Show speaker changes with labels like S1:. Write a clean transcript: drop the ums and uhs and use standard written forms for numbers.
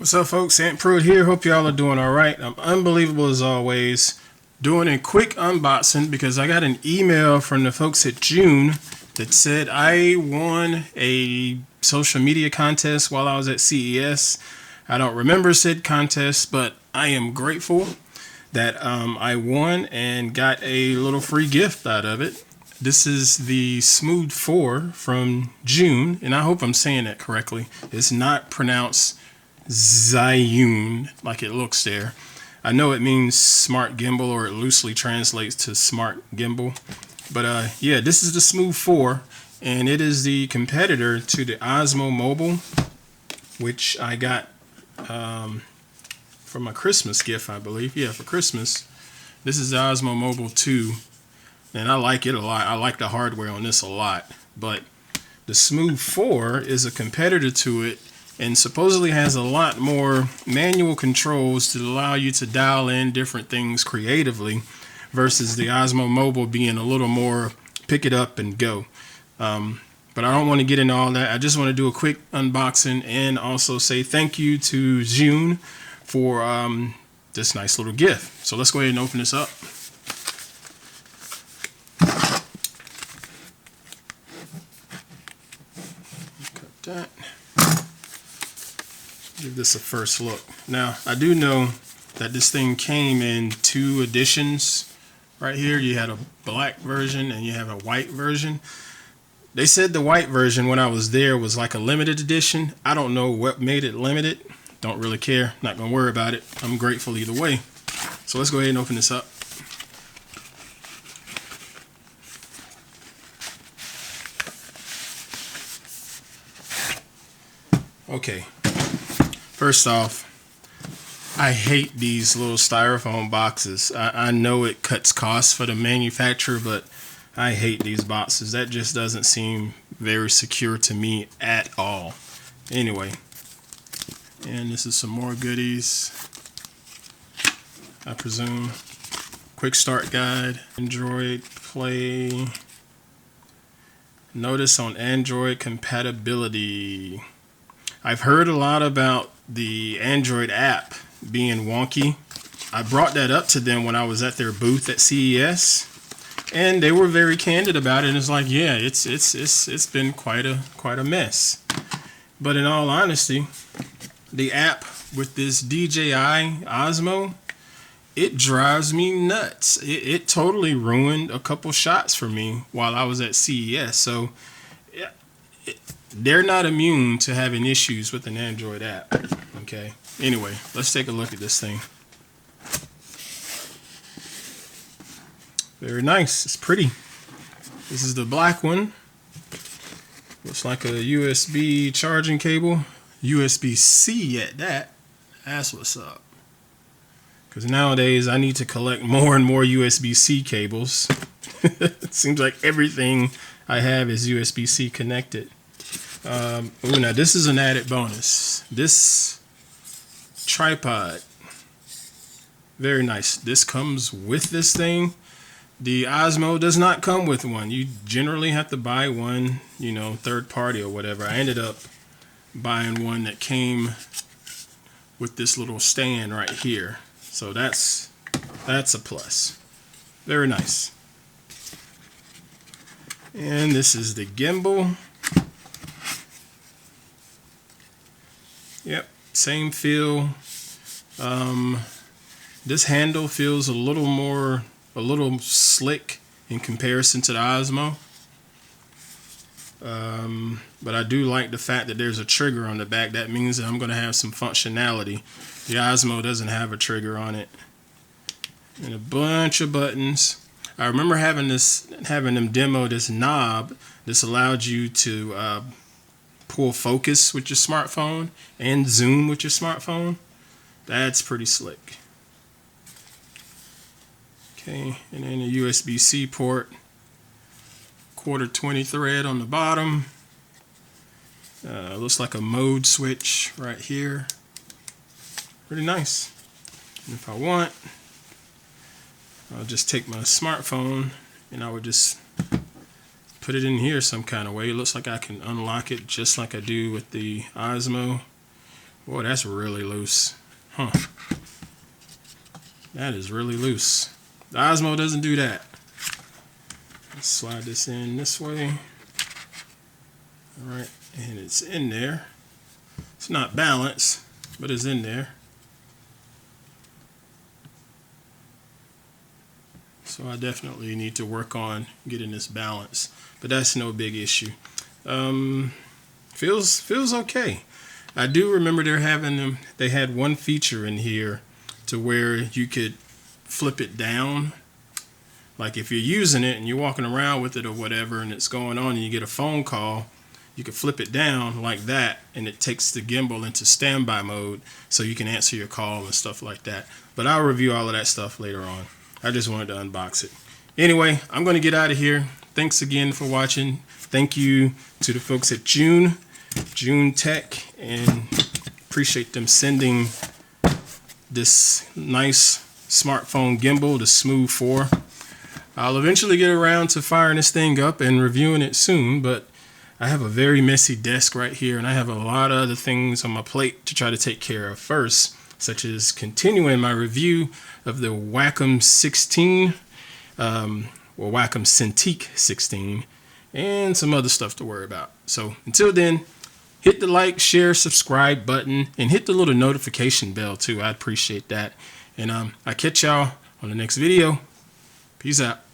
S1: What's up, folks? Pruitt here. Hope y'all are doing all right. I'm unbelievable as always. Doing a quick unboxing because I got an email from the folks at Zhiyun that said I won a social media contest while I was at CES. I don't remember said contest, but I am grateful that I won and got a little free gift out of it. This is the Smooth 4 from Zhiyun, and I hope I'm saying that correctly. It's not pronounced Zhiyun like it looks there. I know it means smart gimbal, or it loosely translates to smart gimbal. But yeah, this is the Smooth 4, and it is the competitor to the Osmo Mobile, which I got for my Christmas gift, I believe. Yeah, for Christmas. This is the Osmo Mobile 2, and I like it a lot. I like the hardware on this a lot. But the Smooth 4 is a competitor to it, and supposedly has a lot more manual controls to allow you to dial in different things creatively, versus the Osmo Mobile being a little more pick it up and go. But I don't want to get into all that. I just want to do a quick unboxing and also say thank you to Zhiyun for this nice little gift. So let's go ahead and open this up. Cut that. Give this a first look. Now, I do know that this thing came in 2 editions. Right here, you had a black version and you have a white version. They said the white version, when I was there, was like a limited edition. I don't know what made it limited. Don't really care. Not going to worry about it. I'm grateful either way. So let's go ahead and open this up. Okay. First off, I hate these little styrofoam boxes. I know it cuts costs for the manufacturer, but I hate these boxes. That just doesn't seem very secure to me at all. Anyway, and this is some more goodies, I presume. Quick start guide, Android Play. Notice on Android compatibility. I've heard a lot about the Android app being wonky. I brought that up to them when I was at their booth at CES, and they were very candid about it. And it's like, yeah, it's been quite a mess. But in all honesty, the app with this DJI Osmo, it drives me nuts. It totally ruined a couple shots for me while I was at CES. So yeah, they're not immune to having issues with an Android app. Okay. Anyway, let's take a look at this thing. Very nice. It's pretty. This is the black one. Looks like a USB charging cable. USB-C at that. That's what's up. Because nowadays I need to collect more and more USB-C cables. It seems like everything I have is USB-C connected. Ooh, now this is an added bonus. This tripod, very nice. This comes with this thing. The Osmo does not come with one. You generally have to buy one, you know, third party or whatever. I ended up buying one that came with this little stand right here. So that's a plus. Very nice. And this is the gimbal. Yep, same feel. This handle feels a little slick in comparison to the Osmo. But I do like the fact that there's a trigger on the back. That means that I'm going to have some functionality. The Osmo doesn't have a trigger on it. And a bunch of buttons. I remember having them demo this knob. This allowed you to pull focus with your smartphone and zoom with your smartphone. That's pretty slick. Okay, and then a USB-C port, 1/4 thread on the bottom. Looks like a mode switch right here. Pretty nice. And if I want, I'll just take my smartphone and I would just put it in here some kind of way. It looks like I can unlock it just like I do with the Osmo. Boy, that's really loose. Huh. That is really loose. The Osmo doesn't do that. Let's slide this in this way. All right, and it's in there. It's not balanced, but it's in there. So I definitely need to work on getting this balance, but that's no big issue. Feels okay. I do remember they had one feature in here to where you could flip it down. Like if you're using it and you're walking around with it or whatever and it's going on and you get a phone call, you can flip it down like that and it takes the gimbal into standby mode so you can answer your call and stuff like that. But I'll review all of that stuff later on. I just wanted to unbox it. Anyway, I'm going to get out of here. Thanks again for watching. Thank you to the folks at Zhiyun Tech, and appreciate them sending this nice smartphone gimbal, the Smooth 4. I'll eventually get around to firing this thing up and reviewing it soon, but I have a very messy desk right here, and I have a lot of other things on my plate to try to take care of first, such as continuing my review of the Wacom 16, or Wacom Cintiq 16, and some other stuff to worry about. So until then, hit the like, share, subscribe button, and hit the little notification bell too. I appreciate that. And I'll catch y'all on the next video. Peace out.